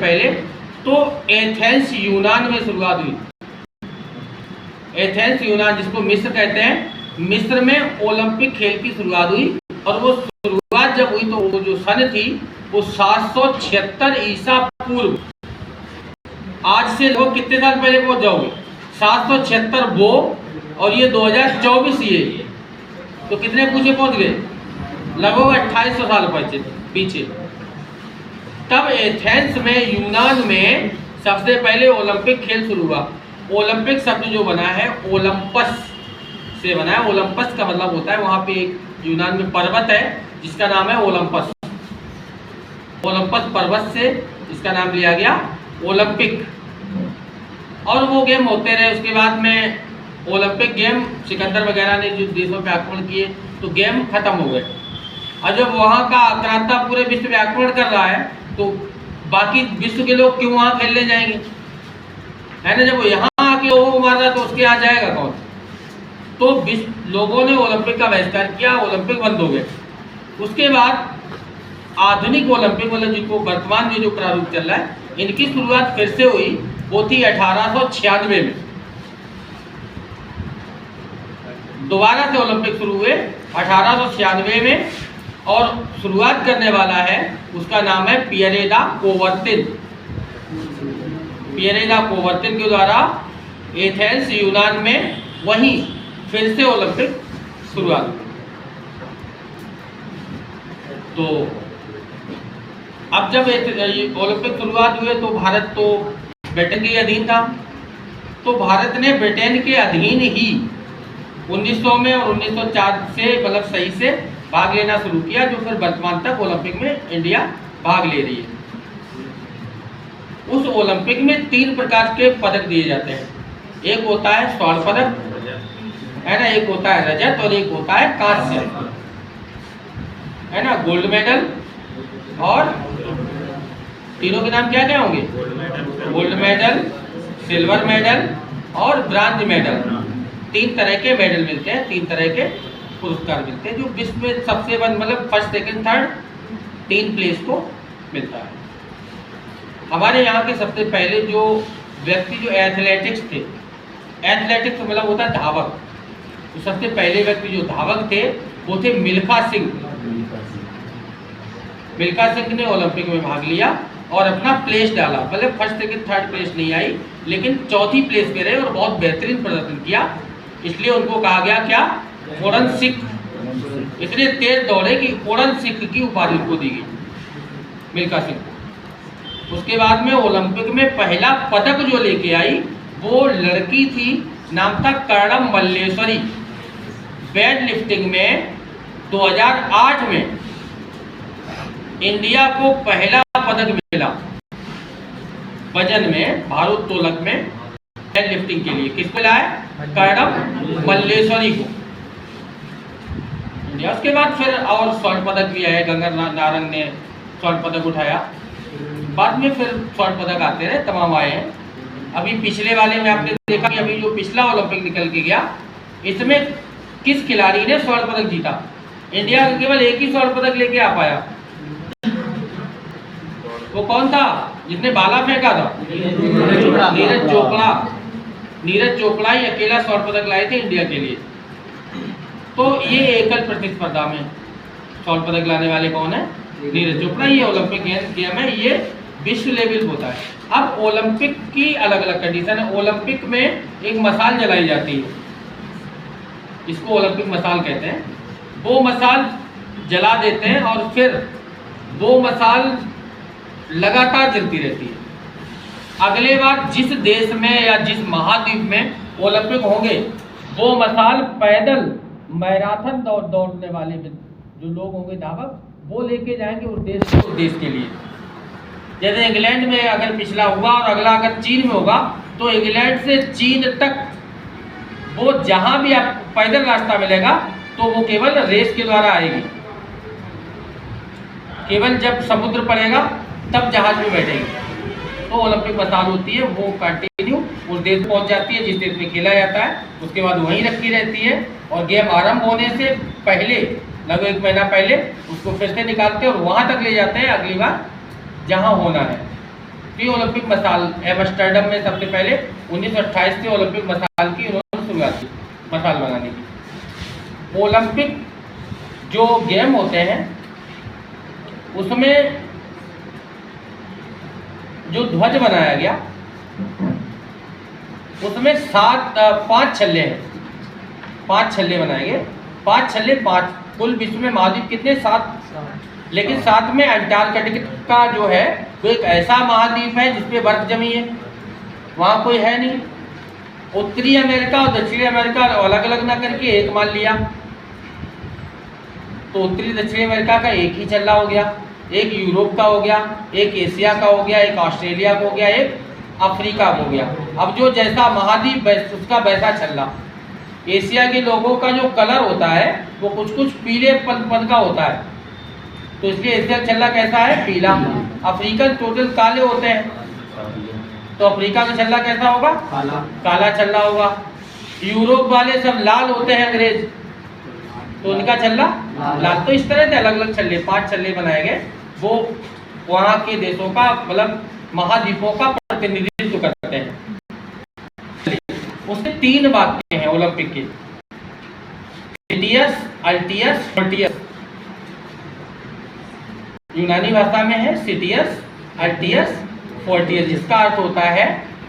पहले तो एथेंस यूनान में शुरुआत हुई। एथेंस यूनान, जिसको मिस्र कहते हैं, मिस्र में ओलंपिक खेल की शुरुआत हुई। और वो शुरुआत जब हुई तो वो जो सन थी वो 776 ईसा पूर्व। आज से वो कितने साल पहले पहुंच जाओगे? 776 वो, और ये 2024 ये, तो कितने पूछे पहुंच गए? लगभग 2800 साल पीछे। तब एथेंस में, यूनान में सबसे पहले ओलंपिक खेल शुरू हुआ। ओलंपिक शब्द जो बना है ओलंपस से बना है। ओलंपस का मतलब होता है, वहाँ पे एक यूनान में पर्वत है जिसका नाम है ओलंपस। ओलंपस पर्वत से इसका नाम लिया गया ओलंपिक। और वो गेम होते रहे। उसके बाद में ओलंपिक गेम सिकंदर वगैरह ने जो देशों पे आक्रमण किए तो गेम खत्म हो गए। और जब वहाँ का आक्रांता पूरे विश्व में आक्रमण कर रहा है तो बाकी विश्व के लोग क्यों वहाँ खेलने जाएंगे, है ना? जब वो यहाँ आके लोगों को मार रहा है तो उसके यहाँ जाएगा कौन? तो लोगों ने ओलंपिक का बहिष्कार किया, ओलंपिक बंद हो गए। उसके बाद आधुनिक ओलंपिक, मतलब जिनको वर्तमान में जो प्रारूप चल रहा है, इनकी शुरुआत फिर से हुई। वो थी 1896 में। दोबारा से ओलंपिक शुरू हुए 1896 में। और शुरुआत करने वाला है, उसका नाम है पियरे दा कोवर्तिन। पियरे दा कोवर्तिन के द्वारा एथेंस यूनान में वहीं फिर से ओलंपिक शुरुआत हुई। तो अब जब ओलंपिक शुरुआत हुए तो भारत तो ब्रिटेन के अधीन था। तो भारत ने ब्रिटेन के अधीन ही 1900 में और 1904 से मतलब सही से भाग लेना शुरू किया, जो फिर वर्तमान तक ओलंपिक में इंडिया भाग ले रही है। उस ओलंपिक में 3 प्रकार के पदक दिए जाते हैं। एक होता है स्वर्ण पदक, है ना, एक होता है रजत, और एक होता है कांस्य, है ना, गोल्ड मेडल। और तीनों के नाम क्या क्या होंगे? गोल्ड मेडल, सिल्वर मेडल और ब्रांज मेडल। 3 तरह के मेडल मिलते हैं, 3 तरह के पुरस्कार मिलते हैं, जो विश्व में सबसे मतलब फर्स्ट, सेकंड, थर्ड 3 प्लेस को मिलता है। हमारे यहाँ के सबसे पहले जो व्यक्ति जो एथलेटिक्स थे, एथलेटिक्स मतलब होता है धावक, तो सबसे पहले व्यक्ति जो धावक थे वो थे मिल्खा सिंह। मिल्खा सिंह ने ओलंपिक में भाग लिया और अपना प्लेस डाला। मतलब फर्स्ट, सेकंड, थर्ड प्लेस नहीं आई, लेकिन चौथी प्लेस पे रहे और बहुत बेहतरीन प्रदर्शन किया। इसलिए उनको कहा गया क्या? फोरन सिख। इतने तेज दौड़े कि फोरन सिख की उपाधि उनको दी गई, मिल्खा सिंह को। उसके बाद में ओलंपिक में पहला पदक जो लेके आई वो लड़की थी, नाम था कर्णम मल्लेश्वरी। वेट लिफ्टिंग में 2008 में इंडिया को पहला पदक मिला वजन में, भारोत्तोलक में, वेट लिफ्टिंग के लिए। किसको मिला है? कर्णम मल्लेश्वरी को, इंडिया। उसके बाद फिर और स्वर्ण पदक भी आए, गंगा नारंग ने स्वर्ण पदक उठाया। बाद में फिर स्वर्ण पदक आते रहे, तमाम आए हैं। अभी पिछले वाले में आपने देखा कि अभी जो पिछला ओलंपिक निकल के गया, इसमें किस खिलाड़ी ने स्वर्ण पदक जीता? इंडिया का केवल एक ही स्वर्ण पदक लेके आ पाया। वो कौन था जिसने भाला फेंका था? नीरज चोपड़ा। नीरज चोपड़ा ही अकेला स्वर्ण पदक लाए थे इंडिया के लिए। तो ये एकल प्रतिस्पर्धा में स्वर्ण पदक लाने वाले कौन है? नीरज चोपड़ा। ये ओलंपिक गेम है, ये विश्व लेवल होता है। अब ओलंपिक की अलग अलग कंडीशन है। ओलंपिक में एक मसाल जलाई जाती है, इसको ओलंपिक मसाल कहते हैं। वो मसाल जला देते हैं और फिर वो मसाल लगातार जलती रहती है। अगले बार जिस देश में या जिस महाद्वीप में ओलंपिक होंगे, वो मसाल पैदल मैराथन दौड़ने वाले जो लोग होंगे, धावक, वो लेके जाएंगे उस देश के लिए। जैसे इंग्लैंड में अगर पिछला हुआ और अगला अगर चीन में होगा, तो इंग्लैंड से चीन तक वो जहां भी आप पैदल रास्ता मिलेगा तो वो केवल रेस के द्वारा आएगी। केवल जब समुद्र पड़ेगा तब जहाज में बैठेगी। तो ओलंपिक मसाल होती है, वो कंटिन्यू उस देश पहुंच जाती है जिस देश में खेला जाता है, उसके बाद वहीं रखी रहती है। और गेम आरंभ होने से पहले, लगभग 1 महीना पहले, उसको फिर से निकालते हैं और वहां तक ले जाते हैं अगली बार जहां होना है। तो ये ओलंपिक मसाल एम्स्टर्डम में सबसे पहले 1928 से ओलंपिक मसाल की उन्होंने शुरुआत की, मसाल बनाने की। ओलंपिक जो गेम होते हैं उसमें जो ध्वज बनाया गया उसमें 5 छल्ले हैं, 5 छल्ले बनाए गए, 5 छल्ले 5। कुल विश्व में महाद्वीप कितने? 7। लेकिन 7 में अंटार्कटिका जो है वो एक ऐसा महाद्वीप है जिसपे बर्फ जमी है, वहाँ कोई है नहीं। उत्तरी अमेरिका और दक्षिणी अमेरिका अलग अलग ना करके एक मान लिया, तो उत्तरी दक्षिणी अमेरिका का एक ही छल्ला हो गया, एक यूरोप का हो गया, एक एशिया का हो गया, एक ऑस्ट्रेलिया का हो गया, एक अफ्रीका का हो गया। अब जो जैसा महाद्वीप उसका वैसा छल्ला। एशिया के लोगों का जो कलर होता है वो कुछ कुछ पीले पन का होता है, तो इसलिए एशिया का छल्ला कैसा है? पीला। अफ्रीकन टोटल काले होते हैं, तो अफ्रीका का छल्ला कैसा होगा? काला छल्ला होगा। यूरोप वाले सब लाल होते हैं अंग्रेज, तो उनका छल्ला लाल। तो इस तरह से अलग अलग छल्ले, 5 छल्ले बनाए गए, वो वहाँ के देशों का मतलब महाद्वीपों का प्रतिनिधित्व करते हैं। उसके 3 वाक्य हैं ओलंपिक के, सिटियस, अल्टियस, फोर्टियस। यूनानी भाषा में है सिटियस, अल्टियस, फोर्टियस, जिसका अर्थ होता है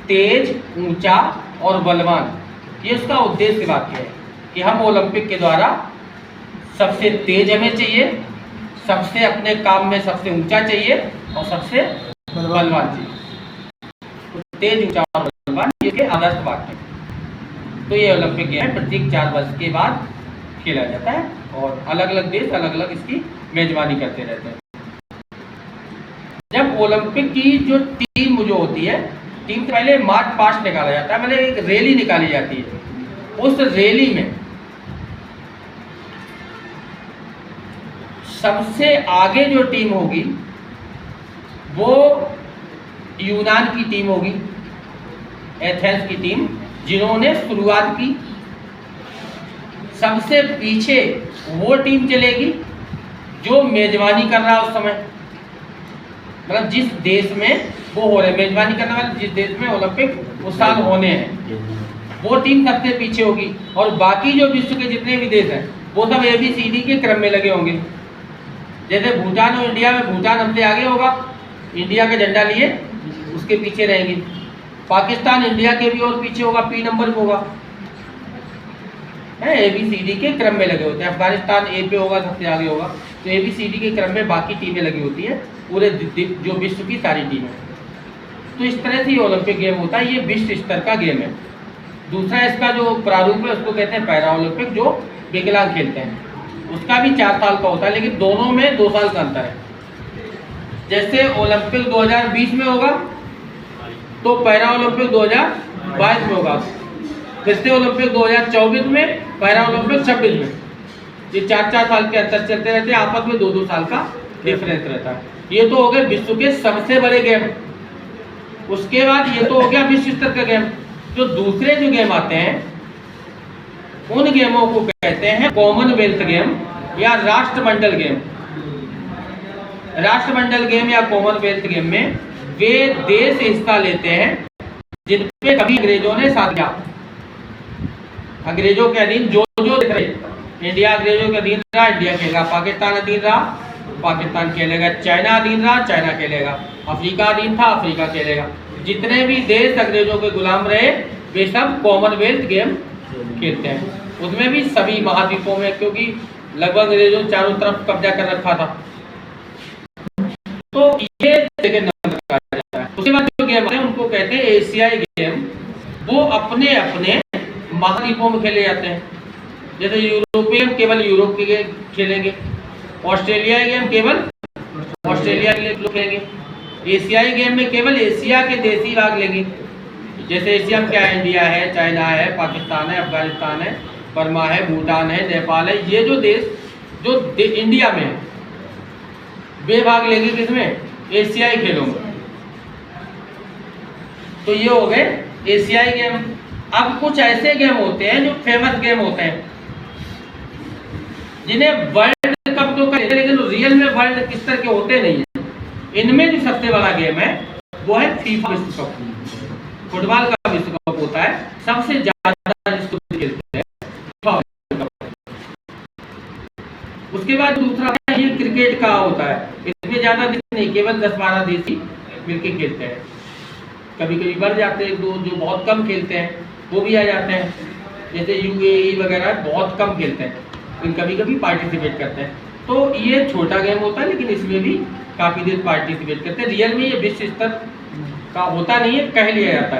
तेज, ऊंचा और बलवान। ये उसका उद्देश्य वाक्य है कि हम ओलंपिक के द्वारा सबसे तेज हमें चाहिए, सबसे अपने काम में सबसे ऊंचा चाहिए और सबसे बलवान चाहिए। तेज, ऊंचा और बलवान ये आदर्श वाक्य है। तो ये ओलंपिक गेम प्रत्येक 4 वर्ष के बाद खेला जाता है और अलग अलग देश अलग अलग इसकी मेजबानी करते रहते हैं। जब ओलंपिक की जो टीम जो होती है, टीम से पहले मार्च पास्ट निकाला जाता है, मतलब एक रैली निकाली जाती है। उस रैली में सबसे आगे जो टीम होगी वो यूनान की टीम होगी, एथेंस की टीम, जिन्होंने शुरुआत की। सबसे पीछे वो टीम चलेगी जो मेजबानी कर रहा है उस समय, मतलब जिस देश में वो हो रहे, मेजबानी करने वाले जिस देश में ओलंपिक उस साल होने हैं, वो टीम सबसे पीछे होगी। और बाकी जो विश्व के जितने भी देश हैं वो सब ABCD के क्रम में लगे होंगे। जैसे भूटान और इंडिया में भूटान हमसे आगे होगा, इंडिया का झंडा लिए उसके पीछे रहेंगे। पाकिस्तान इंडिया के भी और पीछे होगा, P नंबर पे होगा, ABCD के क्रम में लगे होते हैं। अफगानिस्तान A पे होगा, सबसे आगे होगा, तो ABCD के क्रम में बाकी टीमें लगी होती है, पूरे जो विश्व की सारी टीमें। तो इस तरह से ये ओलंपिक गेम होता है, ये विश्व स्तर का गेम है। दूसरा इसका जो प्रारूप है उसको कहते हैं पैरा ओलंपिक, जो विकलांग खेलते हैं। उसका भी 4 साल का होता है, लेकिन दोनों में 2 साल का अंतर है। जैसे ओलंपिक 2020 में होगा तो पैरा ओलंपिक 2022 में होगा, फिर से ओलंपिक 2024 में, पैरा ओलंपिक 26 में। ये 4-4 साल के अंतर चलते रहते हैं, आपस में 2-2 साल का डिफरेंस रहता है। ये तो हो गए विश्व के सबसे बड़े गेम। उसके बाद ये तो हो गया विश्व स्तर का गेम। जो दूसरे जो गेम आते हैं उन गेमों को कहते हैं कॉमनवेल्थ गेम या राष्ट्रमंडल गेम। राष्ट्रमंडल गेम या कॉमनवेल्थ गेम में वे देश हिस्सा लेते हैं जिनपे कभी अंग्रेजों ने साथ दिया। अंग्रेजों के अधीन जो जो देश रहे, इंडिया अंग्रेजों के अधीन रहा, इंडिया खेलेगा। पाकिस्तान अधीन रहा, पाकिस्तान खेलेगा। चाइना अधीन रहा, चाइना खेलेगा। अफ्रीका अधीन था, अफ्रीका खेलेगा। जितने भी देश अंग्रेजों के गुलाम रहे वे सब कॉमनवेल्थ गेम खेलते हैं। उसमें भी सभी महाद्वीपों में, क्योंकि लगभग अंग्रेजों ने चारों तरफ कब्जा कर रखा था। तो ये उसके बाद जो गेम है उनको कहते हैं एशियाई गेम। वो अपने अपने महाद्वीपों में खेले जाते हैं। जैसे यूरोपियन केवल यूरोप के खेलेंगे, ऑस्ट्रेलियाई गेम केवल ऑस्ट्रेलिया के लोग खेलेंगे, एशियाई गेम में केवल एशिया के देश ही भाग लेंगे। जैसे एशिया में क्या है, इंडिया है, चाइना है, पाकिस्तान है, अफगानिस्तान है, बर्मा है, भूटान है, नेपाल है। ये जो देश जो इंडिया में है वे भाग लेंगे किसमें, एशियाई खेलों में। तो ये हो गए एशियाई गेम। अब कुछ ऐसे गेम होते हैं जो फेमस गेम होते हैं जिन्हें वर्ल्ड कप तो कहते हैं, लेकिन रियल में वर्ल्ड स्तर के होते नहीं है। इनमें जो सबसे बड़ा गेम है वो है फीफा विश्व कप। फुटबॉल का विश्व कप होता है, सबसे ज्यादा जिसको खेलते हैं फीफा विश्व कप। उसके बाद दूसरा है ये क्रिकेट का होता है, इसमें ज्यादा देश नहीं, केवल 10-12 देश ही मिलकर खेलते हैं। कभी कभी बढ़ जाते हैं, जो बहुत कम खेलते हैं वो भी आ जाते हैं, जैसे यूएई वगैरह बहुत कम खेलते हैं, लेकिन कभी कभी पार्टिसिपेट करते हैं। तो ये छोटा गेम होता है, लेकिन इसमें भी काफ़ी देर पार्टिसिपेट करते हैं। रियल में ये विश्व स्तर का होता नहीं है, कह लिया जाता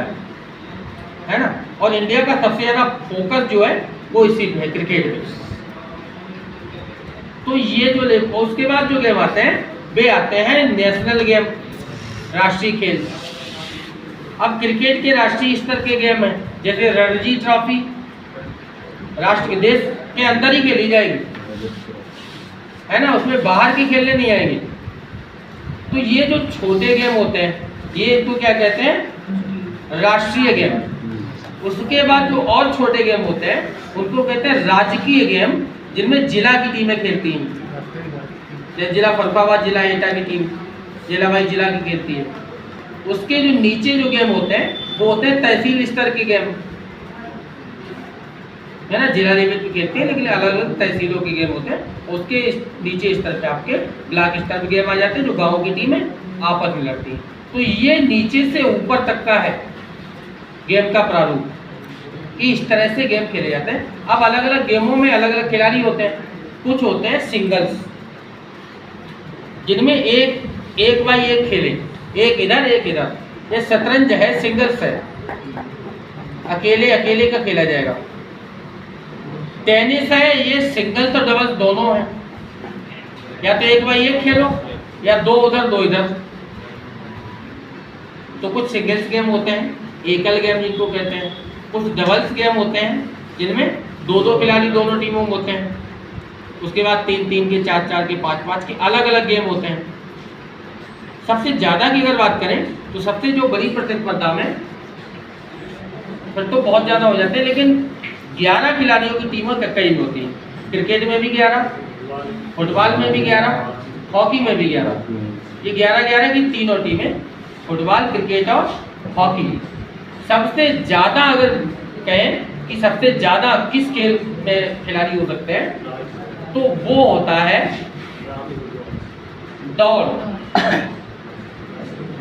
है ना। और इंडिया का सबसे ज़्यादा फोकस जो है वो इसी पे है, क्रिकेट में। तो ये जो उसके बाद जो गेम आते हैं वे आते हैं नेशनल गेम, राष्ट्रीय खेल। अब क्रिकेट के राष्ट्रीय स्तर के गेम हैं, जैसे रणजी ट्रॉफी, राष्ट्र के देश के अंदर ही खेली जाएगी, है ना, उसमें बाहर के खेलने नहीं आएंगे। तो ये जो छोटे गेम होते हैं ये तो क्या कहते हैं, राष्ट्रीय गेम। उसके बाद जो और छोटे गेम होते हैं उनको कहते हैं राजकीय गेम, जिनमें जिला की टीमें खेलती हैं, जैसे जिला फरुखाबाद, जिला एटा की टीम जिला वाइज जिला की खेलती है। उसके जो नीचे जो गेम होते हैं वो होते हैं तहसील स्तर के गेम, है ना, जिला लेवल पे खेलते हैं, लेकिन अलग अलग तहसीलों के गेम होते हैं। उसके नीचे स्तर पे आपके ब्लॉक स्तर पे गेम आ जाते हैं, जो गाँव की टीमें आपस में लड़ती हैं। तो ये नीचे से ऊपर तक का है गेम का प्रारूप, इस तरह से गेम खेले जाते हैं। अब अलग अलग गेमों में अलग अलग खिलाड़ी होते हैं। कुछ होते हैं सिंगल्स, जिनमें एक बाई एक खेले, एक इधर एक इधर। ये शतरंज है, सिंगल्स है, अकेले अकेले का खेला जाएगा। टेनिस है, ये सिंगल्स और डबल्स दोनों है, या तो एक बाई एक खेलो या दो उधर दो इधर। तो कुछ सिंगल्स गेम होते हैं, एकल गेम जिनको कहते हैं। कुछ डबल्स गेम होते हैं जिनमें दो दो खिलाड़ी दोनों टीमों में होते हैं। उसके बाद 3-3 के, 4-4 के, 5-5 के अलग अलग गेम होते हैं। सबसे ज़्यादा की अगर बात करें तो सबसे जो बड़ी प्रतिस्पर्धा में फिर तो बहुत ज़्यादा हो जाते हैं, लेकिन 11 खिलाड़ियों की टीमों कई में होती है। क्रिकेट में भी 11, फुटबॉल में भी 11, हॉकी में भी 11। ये 11-11 की तीनों टीमें, फुटबॉल, क्रिकेट और हॉकी। सबसे ज़्यादा अगर कहें कि सबसे ज़्यादा किस खेल में खिलाड़ी हो सकते हैं, तो वो होता है दौड़।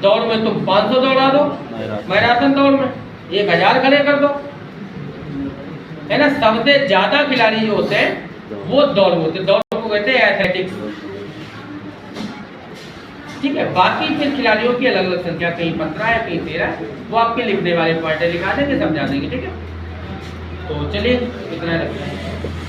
दौड़ में तुम 500 दौड़ा दो, मैराथन दौड़ में 1000 खड़े कर दो, है ना। सबसे ज़्यादा खिलाड़ी जो होते हैं वो दौड़ होते हैं, दौड़ को कहते हैं एथलेटिक्स, ठीक है। बाकी फिर खिलाड़ियों की अलग अलग संख्या, कहीं 15 है, कहीं 13 है, वो आपके लिखने वाले पॉइंट लिखा देंगे, समझा देंगे, ठीक है। तो चलिए इतना रखते हैं।